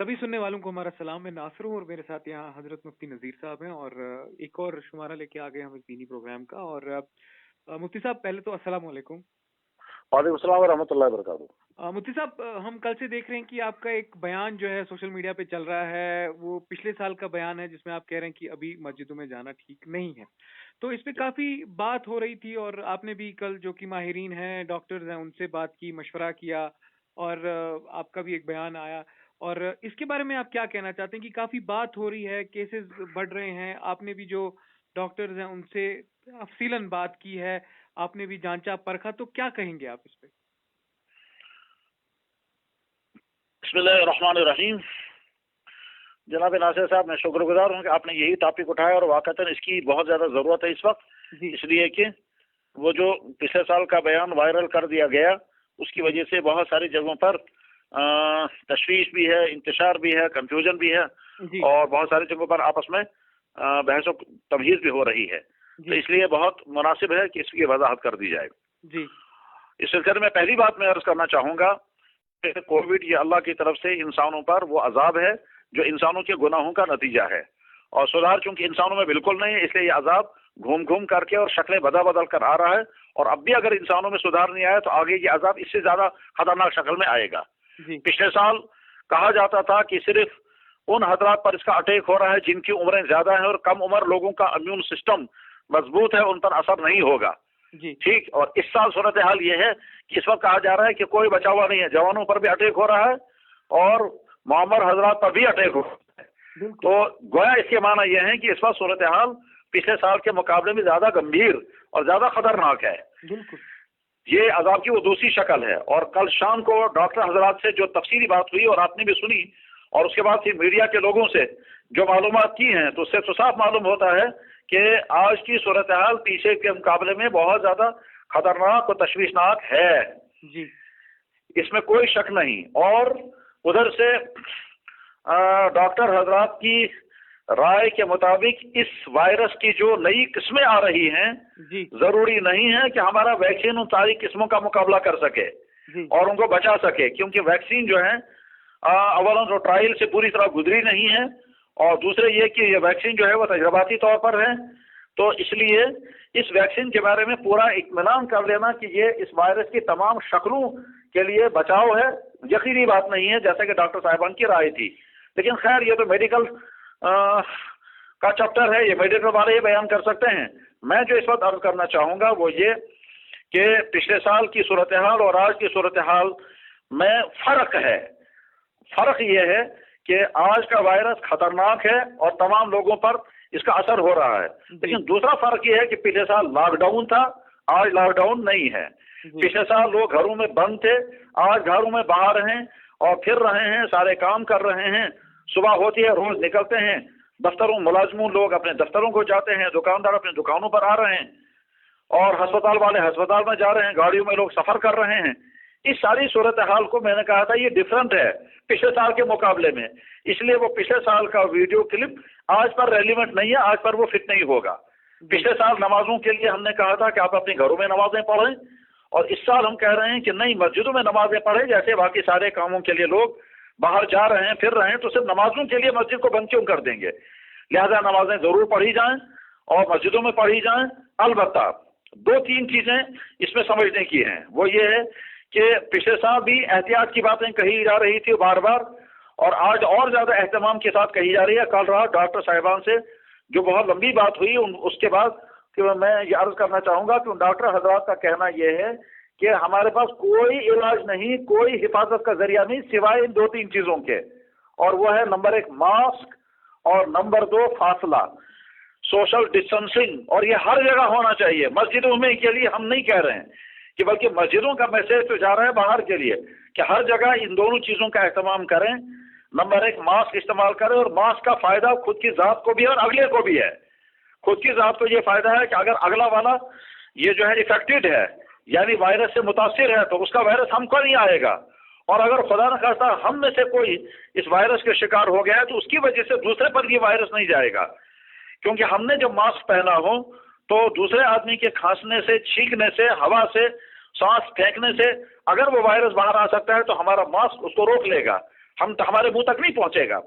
सभी सुनने वालों को हमारा सलाम। मैं नासिर हूँ और मेरे साथ यहाँ हजरत मुफ्ती नज़ीर साहब हैं और एक और शुमारा लेके आ गए हम इस दीनी प्रोग्राम का। और मुफ्ती साहब, पहले तो अस्सलाम वालेकुम। वालेकुम सलाम व रहमतुल्लाहि व बरकातुहू। मुफ्ती साहब, हम कल से देख रहे हैं कि आपका एक बयान जो है सोशल मीडिया पे चल रहा है, वो पिछले साल का बयान है जिसमें आप कह रहे हैं कि अभी मस्जिदों में जाना ठीक नहीं है। तो इस पे काफ़ी बात हो रही थी और आपने भी कल जो कि माहिरीन हैं, डॉक्टर्स हैं, उनसे बात की, मशवरा किया और आपका भी एक बयान आया। और इसके बारे में आप क्या कहना चाहते हैं कि काफ़ी बात हो रही है, केसेस बढ़ रहे हैं, आपने भी जो डॉक्टर्स हैं उनसे तफसीलन बात की है, आपने भी जांचा परखा, तो क्या कहेंगे आप इस पे? बिस्मिल्लाहिर्रहमानिर्रहीम। जनाब नासिर साहब, मैं शुक्रगुजार हूँ कि आपने यही टॉपिक उठाया और वाकई इसकी बहुत ज़्यादा ज़रूरत है इस वक्त। इसलिए कि वो जो पिछले साल का बयान वायरल कर दिया गया, उसकी वजह से बहुत सारी जगहों पर तशवीश भी है, इंतशार भी है, कंफ्यूजन भी है और बहुत सारी जगहों पर आपस में बहस और तमहीज़ भी हो रही है। तो इसलिए बहुत मुनासिब है कि इसकी वजाहत कर दी जाए। इस सिलसिले में पहली बात मैं अर्ज करना चाहूँगा, कोविड ये अल्लाह की तरफ से इंसानों पर वो अजाब है जो इंसानों के गुनाहों का नतीजा है, और सुधार चूंकि इंसानों में बिल्कुल नहीं है, इसलिए ये अजाब घूम घूम करके और शक्लें बदल कर आ रहा है। और अब भी अगर इंसानों में सुधार नहीं आया तो आगे ये अजाब इससे ज्यादा खतरनाक शक्ल में आएगा। पिछले साल कहा जाता था कि सिर्फ उन हजरात पर इसका अटैक हो रहा है जिनकी उम्रें ज्यादा है और कम उम्र लोगों का इम्यून सिस्टम मजबूत है, उन पर असर नहीं होगा। ठीक। और इस साल सूरत हाल ये है कि इस वक्त कहा जा रहा है कि कोई बचा हुआ नहीं है, जवानों पर भी अटैक हो रहा है और मुअम्मर हजरात पर भी अटैक हो रहा है। तो गोया इसके माना यह है कि इस वक्त सूरत हाल पिछले साल के मुकाबले में ज्यादा गंभीर और ज्यादा खतरनाक है। ये अजाब की वो दूसरी शक्ल है। और कल शाम को डॉक्टर हजरात से जो तफसीली बात हुई और आपने भी सुनी, और उसके बाद फिर मीडिया के लोगों से जो मालूमात की हैं, तो उससे तो साफ मालूम होता है कि आज की सूरत हाल पीछे के मुकाबले में बहुत ज्यादा खतरनाक और तशवीशनाक है जी। इसमें कोई शक नहीं। और उधर से डॉक्टर हजरात की राय के मुताबिक इस वायरस की जो नई किस्में आ रही हैं, जरूरी नहीं है कि हमारा वैक्सीन उन सारी किस्मों का मुकाबला कर सके और उनको बचा सके, क्योंकि वैक्सीन जो है अवलन तो ट्रायल से पूरी तरह गुजरी नहीं है, और दूसरे ये कि ये वैक्सीन जो है वो तजर्बाती तौर पर है। तो इसलिए इस वैक्सीन के बारे में पूरा इत्मीनान कर लेना कि ये इस वायरस की तमाम शक्लों के लिए बचाव है, यकीनी बात नहीं है, जैसे कि डॉक्टर साहिबान की राय थी। लेकिन खैर ये तो मेडिकल का चैप्टर है, ये मेडिकल वाले ये बयान कर सकते हैं। मैं जो इस वक्त अर्ज करना चाहूँगा वो ये कि पिछले साल की सूरत हाल और आज की सूरत हाल में फ़र्क है। फ़र्क ये है कि आज का वायरस खतरनाक है और तमाम लोगों पर इसका असर हो रहा है। लेकिन दूसरा फर्क ये है कि पिछले साल लॉकडाउन था, आज लॉकडाउन नहीं है। पिछले साल लोग घरों में बंद थे, आज घरों में बाहर हैं और फिर रहे हैं, सारे काम कर रहे हैं। सुबह होती है, रोज निकलते हैं दफ्तरों, मुलाजमों लोग अपने दफ्तरों को जाते हैं, दुकानदार अपने दुकानों पर आ रहे हैं और अस्पताल वाले अस्पताल में जा रहे हैं, गाड़ियों में लोग सफर कर रहे हैं। इस सारी सूरत हाल को मैंने कहा था ये डिफरेंट है पिछले साल के मुकाबले में, इसलिए वो पिछले साल का वीडियो क्लिप आज पर रेलिवेंट नहीं है, आज पर वो फिट नहीं होगा। पिछले साल नमाजों के लिए हमने कहा था कि आप अपने घरों में नमाजें पढ़ें, और इस साल हम कह रहे हैं कि नहीं, मस्जिदों में नमाजें पढ़ें। जैसे बाकी सारे कामों के लिए लोग बाहर जा रहे हैं, फिर रहे हैं, तो सिर्फ नमाजों के लिए मस्जिद को बंद क्यों कर देंगे? लिहाजा नमाजें जरूर पढ़ी जाएं और मस्जिदों में पढ़ी जाएं। अलबत्ता दो तीन चीजें इसमें समझने की हैं, वो ये है कि पिछले साल भी एहतियात की बातें कही जा रही थी बार बार, और आज और ज्यादा एहतमाम के साथ कही जा रही है। कल रात डॉक्टर साहिबान से जो बहुत लंबी बात हुई, उसके बाद कि मैं ये अर्ज करना चाहूंगा कि डॉक्टर हजरात का कहना यह है कि हमारे पास कोई इलाज नहीं, कोई हिफाजत का जरिया नहीं सिवाय इन दो तीन चीजों के, और वो है नंबर 1 मास्क और नंबर 2 फासला, सोशल डिस्टेंसिंग। और ये हर जगह होना चाहिए, मस्जिदों में के लिए हम नहीं कह रहे हैं कि, बल्कि मस्जिदों का मैसेज तो जा रहा है बाहर के लिए कि हर जगह इन दोनों चीजों का एहतमाम करें। नंबर 1 मास्क इस्तेमाल करें, और मास्क का फायदा खुद की जात को भी है और अगले को भी है। खुद की जात को ये फायदा है कि अगर अगला वाला ये जो है इफेक्टेड है, यानी वायरस से मुतासिर है, तो उसका वायरस हमको नहीं आएगा। और अगर खुदा न खास्ता हम में से कोई इस वायरस के शिकार हो गया है, तो उसकी वजह से दूसरे पर ये वायरस नहीं जाएगा, क्योंकि हमने जब मास्क पहना हो तो दूसरे आदमी के खांसने से, छींकने से, हवा से, सांस फेंकने से अगर वो वायरस बाहर आ सकता है तो हमारा मास्क उसको रोक लेगा। हमारे मुंह तक नहीं पहुंचेगा।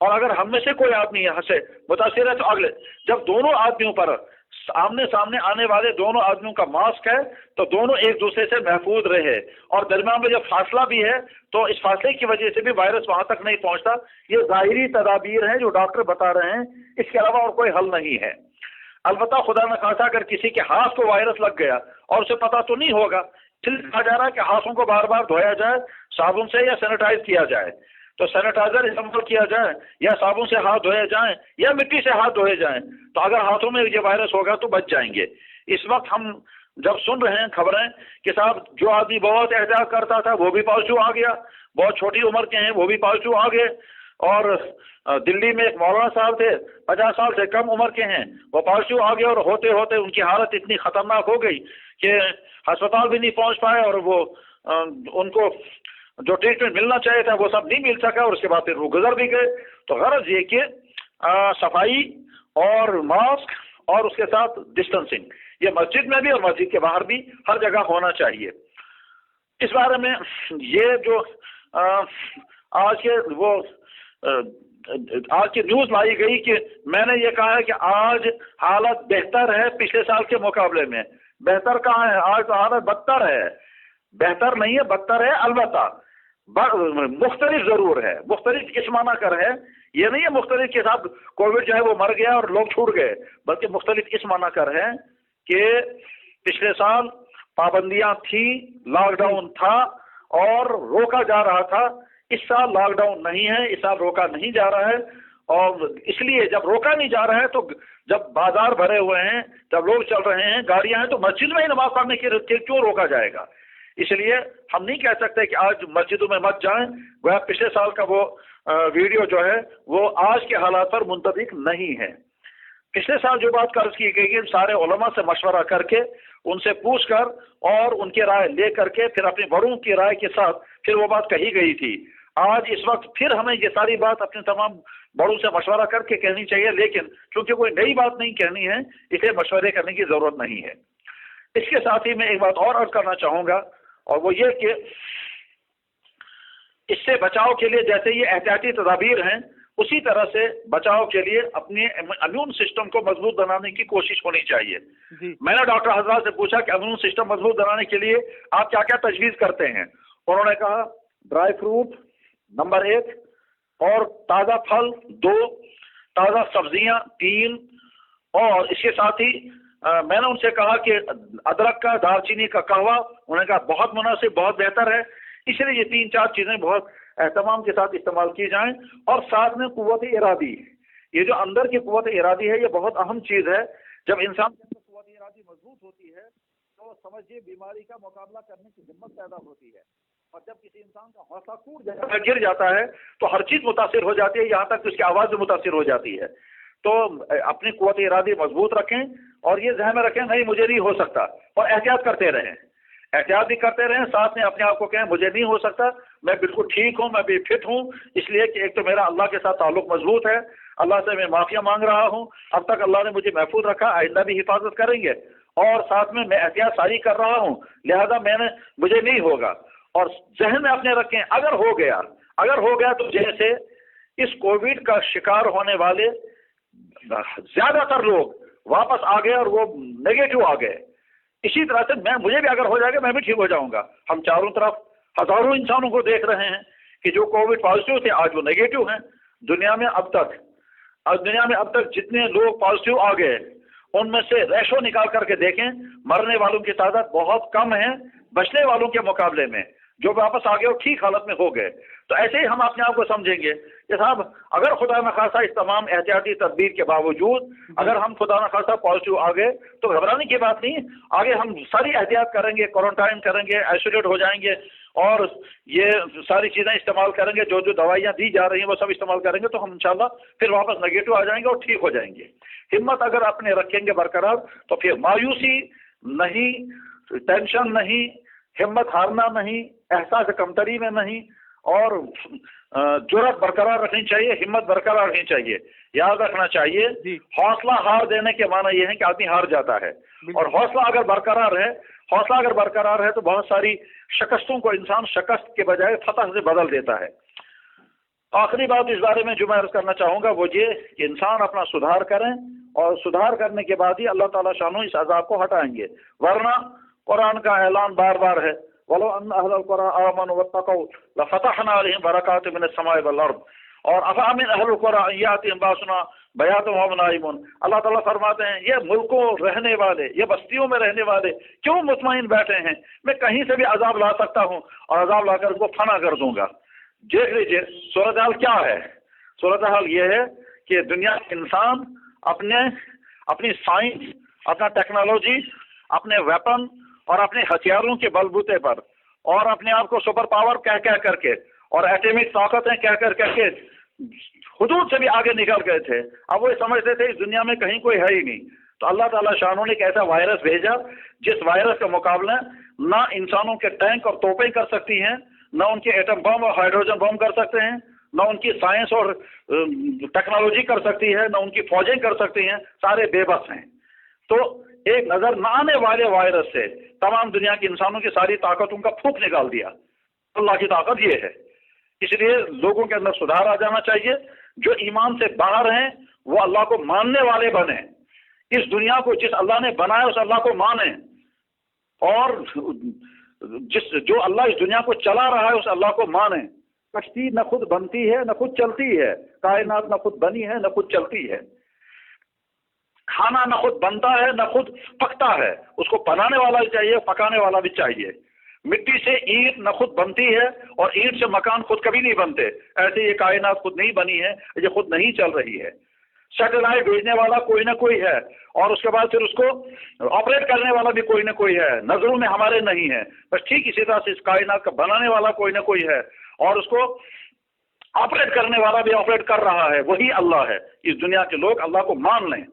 और अगर हम में से कोई आदमी यहाँ से मुतासिर है तो अगले, जब दोनों आदमियों पर आमने सामने आने वाले दोनों आदमियों का मास्क है तो दोनों एक दूसरे से महफूज रहे, और दरमियान में जब फासला भी है तो इस फासले की वजह से भी वायरस वहां तक नहीं पहुंचता। ये ज़ाहिरी तदाबीर हैं जो डॉक्टर बता रहे हैं, इसके अलावा और कोई हल नहीं है। अलबत्ता खुदा न खासा अगर किसी के हाथ को वायरस लग गया और उसे पता तो नहीं होगा, इसलिए कहा जा रहा है कि हाथों को बार बार धोया जाए साबुन से या सैनिटाइज किया जाए। तो सैनिटाइजर इस्तेमाल किया जाए या साबुन से हाथ धोए जाएं या मिट्टी से हाथ धोए जाएं, तो अगर हाथों में ये वायरस होगा तो बच जाएंगे। इस वक्त हम जब सुन रहे हैं खबरें कि साहब जो आदमी बहुत एहतियात करता था वो भी पॉजिटिव आ गया, बहुत छोटी उम्र के हैं वो भी पॉजिटिव आ गए, और दिल्ली में एक मौलाना साहब थे 50 साल से कम उम्र के हैं, वो पॉजिटिव आ गए और होते होते उनकी हालत इतनी खतरनाक हो गई कि अस्पताल भी नहीं पहुंच पाए और वो उनको जो ट्रीटमेंट मिलना चाहिए था वो सब नहीं मिल सका, और उसके बाद फिर वो गुजर भी गए। तो गरज ये कि सफाई और मास्क और उसके साथ डिस्टेंसिंग ये मस्जिद में भी और मस्जिद के बाहर भी हर जगह होना चाहिए। इस बारे में ये जो आज की न्यूज लाई गई कि मैंने ये कहा है कि आज हालत बेहतर है पिछले साल के मुकाबले में। बेहतर कहाँ है, आज तो हालत बदतर है, बेहतर नहीं है बदतर है। अलबत्ता मुख्तलिफ जरूर है, मुख्तलिफ किस माना कर है, ये नहीं है मुख्तलिफ के साथ कोविड जो है वो मर गया और लोग छूट गए, बल्कि मुख्तलिफ किस माना कर है कि पिछले साल पाबंदियां थी, लॉकडाउन था और रोका जा रहा था। इस साल लॉकडाउन नहीं है, इस साल रोका नहीं जा रहा है, और इसलिए जब रोका नहीं जा रहा है तो जब बाजार भरे हुए हैं, जब लोग चल रहे हैं, गाड़ियां हैं, तो मस्जिद में ही नमाज पढ़ने के क्यों रोका जाएगा। इसलिए हम नहीं कह सकते कि आज मस्जिदों में मत जाएं। वह पिछले साल का वो वीडियो जो है वो आज के हालात पर मुंतबिक नहीं है। पिछले साल जो बात कर्ज की गई कि सारे उलमा से मशवरा करके उनसे पूछ कर और उनकी राय ले करके फिर अपने बड़ों की राय के साथ फिर वो बात कही गई थी। आज इस वक्त फिर हमें ये सारी बात अपने तमाम बड़ों से मशवरा करके कहनी चाहिए, लेकिन क्योंकि कोई नई बात नहीं कहनी है इसे मशवरे करने की जरूरत नहीं है। इसके साथ ही मैं एक बात और अर्ज करना चाहूंगा, और वो ये कि इससे बचाव के लिए जैसे ये एहतियाती तदाबीर हैं, उसी तरह से बचाव के लिए अपने इम्यून सिस्टम को मजबूत बनाने की कोशिश होनी चाहिए। मैंने डॉक्टर हजरात से पूछा कि इम्यून सिस्टम मजबूत बनाने के लिए आप क्या क्या तजवीज करते हैं। उन्होंने कहा ड्राई फ्रूट नंबर 1, और ताज़ा फल 2, ताज़ा सब्जियां 3, और इसके साथ ही मैंने उनसे कहा कि अदरक का, दालचीनी का कहवा, उन्होंने कहा बहुत मुनासिब, बहुत बेहतर है। इसलिए ये 3-4 चीजें बहुत एहतमाम के साथ इस्तेमाल की जाएं। और साथ में कुव्वत इरादी, ये जो अंदर की कुव्वत इरादी है ये बहुत अहम चीज है। जब इंसान के अंदर कुव्वत इरादी मजबूत होती है तो समझिए बीमारी का मुकाबला करने की हिम्मत पैदा होती है। और जब किसी इंसान का हौसला टूट जाता है, गिर जाता है, तो हर चीज मुतासिर हो जाती है, यहाँ तक कि उसकी आवाज भी मुतासिर हो जाती है। तो अपनी कुव्वत इरादी मजबूत रखें और ये ज़हन में रखें नहीं मुझे नहीं हो सकता, और एहतियात करते रहें, एहतियात भी करते रहें। साथ में अपने आप को कहें मुझे नहीं हो सकता, मैं बिल्कुल ठीक हूँ, मैं भी फिट हूँ, इसलिए कि एक तो मेरा अल्लाह के साथ ताल्लुक मजबूत है, अल्लाह से मैं माफिया मांग रहा हूँ, अब तक अल्लाह ने मुझे महफूज रखा, आइंदा भी हिफाजत करेंगे, और साथ में मैं एहतियात सारी कर रहा हूँ, लिहाजा मुझे नहीं होगा। और जहन में अपने रखें अगर हो गया तो जैसे इस कोविड का शिकार होने वाले ज्यादातर लोग वापस आ गए और वो नेगेटिव आ गए, इसी तरह से मुझे भी अगर हो जाएगा मैं भी ठीक हो जाऊंगा। हम चारों तरफ हजारों इंसानों को देख रहे हैं कि जो कोविड पॉजिटिव थे आज वो नेगेटिव हैं। दुनिया में अब तक जितने लोग पॉजिटिव आ गए उनमें से रेशो निकाल करके देखें, मरने वालों की तादाद बहुत कम है बचने वालों के मुकाबले में। जो वापस आ गए और ठीक हालत में हो गए। तो ऐसे ही हम अपने आप को समझेंगे कि साहब अगर खुदा न खासा इस तमाम एहतियाती तदबीर के बावजूद अगर हम खुदा न खासा पॉजिटिव आ गए तो घबराने की बात नहीं, आगे हम सारी एहतियात करेंगे, क्वारंटाइन करेंगे, आइसोलेट हो जाएंगे और ये सारी चीज़ें इस्तेमाल करेंगे, जो जो दवाइयाँ दी जा रही हैं वो सब इस्तेमाल करेंगे तो हम इंशाल्लाह फिर वापस नेगेटिव आ जाएंगे और ठीक हो जाएंगे। हिम्मत अगर अपने रखेंगे बरकरार तो फिर मायूसी नहीं, टेंशन नहीं, हिम्मत हारना नहीं, एहसास कमतरी में नहीं, और जुर्रत बरकरार रखनी चाहिए, हिम्मत बरकरार रखनी चाहिए। याद रखना चाहिए हौसला हार देने के माना यह है कि आदमी हार जाता है, और हौसला अगर बरकरार है तो बहुत सारी शिकस्तों को इंसान शिकस्त के बजाय फतह से बदल देता है। آخری بات اس بارے میں جو میں عرض کرنا چاہوں گا وہ یہ کہ انسان اپنا سدھار کریں، اور سدھار کرنے کے بعد ہی اللہ تعالیٰ شانو اس عذاب کو ہٹائیں گے، ورنہ قرآن کا اعلان بار بار ہے وَلَوْ أَنَّ أَهْلَ الْقُرَىٰ آمَنُوا وَاتَّقَوْا لَفَتَحْنَا عَلَيْهِمْ بَرَكَاتٍ مِّنَ السَّمَاءِ وَالْأَرْضِ، اور أَفَأَمِنَ أَهْلُ الْقُرَىٰ أَن يَأْتِيَهُمْ بَأْسُنَا بَيَاتًا وَهُمْ نَائِمُونَ۔ اللہ تعالیٰ فرماتے ہیں یہ ملکوں رہنے والے، یہ بستیوں میں رہنے والے کیوں مطمئن بیٹھے ہیں، میں کہیں سے بھی عذاب لا سکتا ہوں اور عذاب لا کر ان کو فنا کر دوں گا۔ دیکھ لیجیے صورتحال کیا ہے، صورتحال یہ ہے کہ دنیا کے انسان اپنی سائنس، اپنا ٹیکنالوجی، اپنے ویپن اور اپنے ہتھیاروں کے بل بوتے پر، اور اپنے آپ کو سپر پاور کہہ کر کے اور ایٹمک طاقتیں کہہ کر کے حدود سے بھی آگے نکل گئے تھے۔ اب وہ سمجھتے تھے اس دنیا میں کہیں کوئی ہے ہی نہیں، تو اللہ تعالیٰ شانوں نے ایک ایسا وائرس بھیجا جس وائرس کا مقابلہ نہ انسانوں کے ٹینک اور توپیں کر سکتی ہیں، نہ ان کے ایٹم بم اور ہائیڈروجن بم کر سکتے ہیں، نہ ان کی سائنس اور ٹیکنالوجی کر سکتی ہے، نہ ان کی فوجیں کر سکتی ہیں، سارے بے بس ہیں۔ تو ایک نظر نہ آنے والے وائرس سے تمام دنیا کے انسانوں کی ساری طاقتوں کا پھونک نکال دیا۔ اللہ کی طاقت یہ ہے، اس لیے لوگوں کے اندر سدھار آ جانا چاہیے۔ جو ایمان سے باہر ہیں وہ اللہ کو ماننے والے بنیں، اس دنیا کو جس اللہ نے بنایا اس اللہ کو مانیں، اور جو اللہ اس دنیا کو چلا رہا ہے اس اللہ کو مانیں۔ کشتی نہ خود بنتی ہے نہ خود چلتی ہے، کائنات نہ خود بنی ہے نہ خود چلتی ہے، کھانا نہ خود بنتا ہے نہ خود پکتا ہے، اس کو بنانے والا بھی چاہیے، پکانے والا بھی چاہیے۔ مٹی سے اینٹ نہ خود بنتی ہے اور اینٹ سے مکان خود کبھی نہیں بنتے، ایسے یہ کائنات خود نہیں بنی ہے، یہ خود نہیں چل رہی ہے۔ سیٹلائٹ بھیجنے والا کوئی نہ کوئی ہے، اور اس کے بعد پھر اس کو آپریٹ کرنے والا بھی کوئی نہ کوئی ہے، نظروں میں ہمارے نہیں ہے، بس ٹھیک اسی طرح سے اس کائنات کا بنانے والا کوئی نہ کوئی ہے، اور اس کو آپریٹ کرنے والا بھی آپریٹ کر رہا ہے، وہی اللہ ہے۔ اس دنیا کے لوگ اللہ کو مان لیں،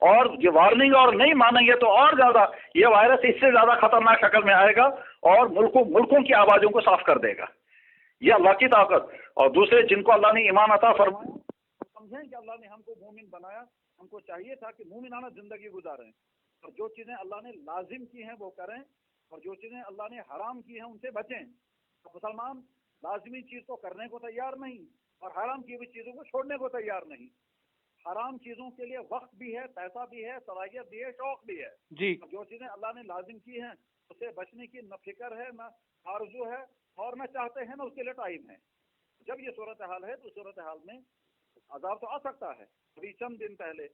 اور یہ وارننگ اور نہیں مانیں گے تو اور زیادہ یہ وائرس اس سے زیادہ خطرناک شکل میں آئے گا اور ملکوں کی آوازوں کو صاف کر دے گا۔ یہ اللہ کی طاقت۔ اور دوسرے جن کو اللہ نے ایمان عطا فرمایا، سمجھیں کہ اللہ نے ہم کو مومن بنایا، ہم کو چاہیے تھا کہ مومنانہ زندگی گزاریں، اور جو چیزیں اللہ نے لازم کی ہیں وہ کریں، اور جو چیزیں اللہ نے حرام کی ہیں ان سے بچیں۔ مسلمان لازمی چیز کو کرنے کو تیار نہیں اور حرام کی ہوئی چیزوں کو چھوڑنے کو تیار نہیں۔ حرام چیزوں کے لیے وقت بھی ہے، پیسہ بھی ہے، صلاحیت بھی ہے، شوق بھی ہے جی۔ جو چیزیں اللہ نے لازم کی ہیں اس سے بچنے کی نہ فکر ہے، نہ آرزو ہے، اور نہ چاہتے ہیں، نہ اس کے لیے ٹائم ہے۔ جب یہ صورتحال ہے تو صورتحال میں عذاب تو آ سکتا ہے۔ ابھی چند دن پہلے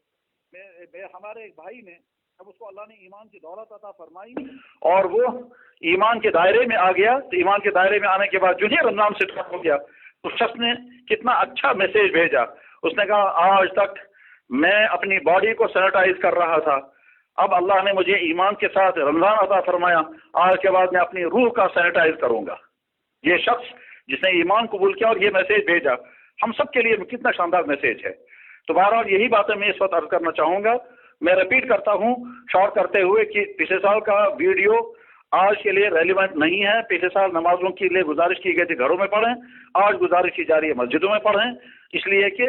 ہمارے ایک بھائی نے، جب اس کو اللہ نے ایمان کی دولت عطا فرمائی اور وہ ایمان کے دائرے میں آ گیا، تو ایمان کے دائرے میں آنے کے بعد جو ہی رمضان سے ہو گیا، اس شخص نے کتنا اچھا میسج بھیجا۔ اس نے کہا آج تک میں اپنی باڈی کو سینیٹائز کر رہا تھا، اب اللہ نے مجھے ایمان کے ساتھ رمضان عطا فرمایا، آج کے بعد میں اپنی روح کا سینیٹائز کروں گا۔ یہ شخص جس نے ایمان قبول کیا اور یہ میسج بھیجا، ہم سب کے لیے کتنا شاندار میسج ہے۔ تو بہرحال یہی باتیں میں اس وقت عرض کرنا چاہوں گا۔ میں ریپیٹ کرتا ہوں شارٹ کرتے ہوئے کہ پچھلے سال کا ویڈیو آج کے لیے ریلیونٹ نہیں ہے۔ پچھلے سال نمازوں کے لیے گزارش کی گئی تھی گھروں میں پڑھیں، آج گزارش کی جا رہی ہے مسجدوں میں پڑھیں، اس لیے کہ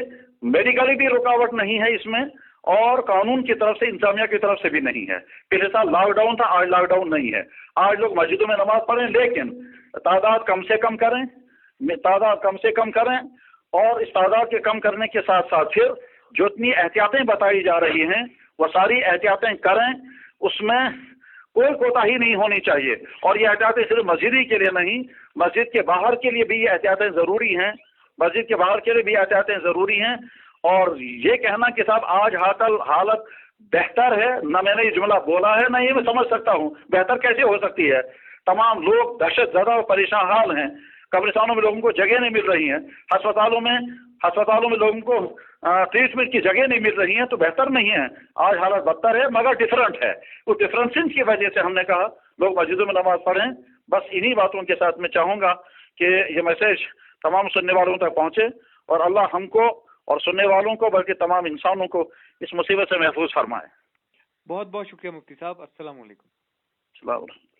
میڈیکلی بھی رکاوٹ نہیں ہے اس میں، اور قانون کی طرف سے، انتظامیہ کی طرف سے بھی نہیں ہے۔ پچھلے سال لاک ڈاؤن تھا، آج لاک ڈاؤن نہیں ہے۔ آج لوگ مسجدوں میں نماز پڑھیں، لیکن تعداد کم سے کم کریں، اور اس تعداد کے کم کرنے کے ساتھ ساتھ پھر جو اتنی احتیاطیں بتائی جا رہی ہیں وہ ساری احتیاطیں کریں، اس میں کوئی کوتاہی نہیں ہونی چاہیے۔ اور یہ احتیاطیں صرف مسجد ہی کے لیے نہیں، مسجد کے باہر کے لیے بھی یہ احتیاطیں ضروری ہیں، مسجد کے باہر کے لیے بھی احتیاطیں ضروری ہیں۔ اور یہ کہنا کہ صاحب آج حالت بہتر ہے، نہ میں نے یہ جملہ بولا ہے، نہ یہ میں سمجھ سکتا ہوں بہتر کیسے ہو سکتی ہے۔ تمام لوگ دہشت زدہ اور پریشان حال ہیں، قبرستانوں میں لوگوں کو جگہ نہیں مل رہی ہیں، ہسپتالوں میں لوگوں کو ٹریٹمنٹ کی جگہ نہیں مل رہی ہیں، تو بہتر نہیں ہے۔ آج حالت بدتر ہے مگر ڈفرنٹ ہے۔ اس ڈفرینسنگ کی وجہ سے ہم نے کہا لوگ مسجدوں میں نماز پڑھیں۔ بس انہی باتوں کے ساتھ میں چاہوں گا کہ یہ میسج تمام سننے والوں تک پہنچے، اور اللہ ہم کو اور سننے والوں کو بلکہ تمام انسانوں کو اس مصیبت سے محفوظ فرمائے۔ بہت بہت شکریہ مفتی صاحب، السلام علیکم۔ السلام علیکم۔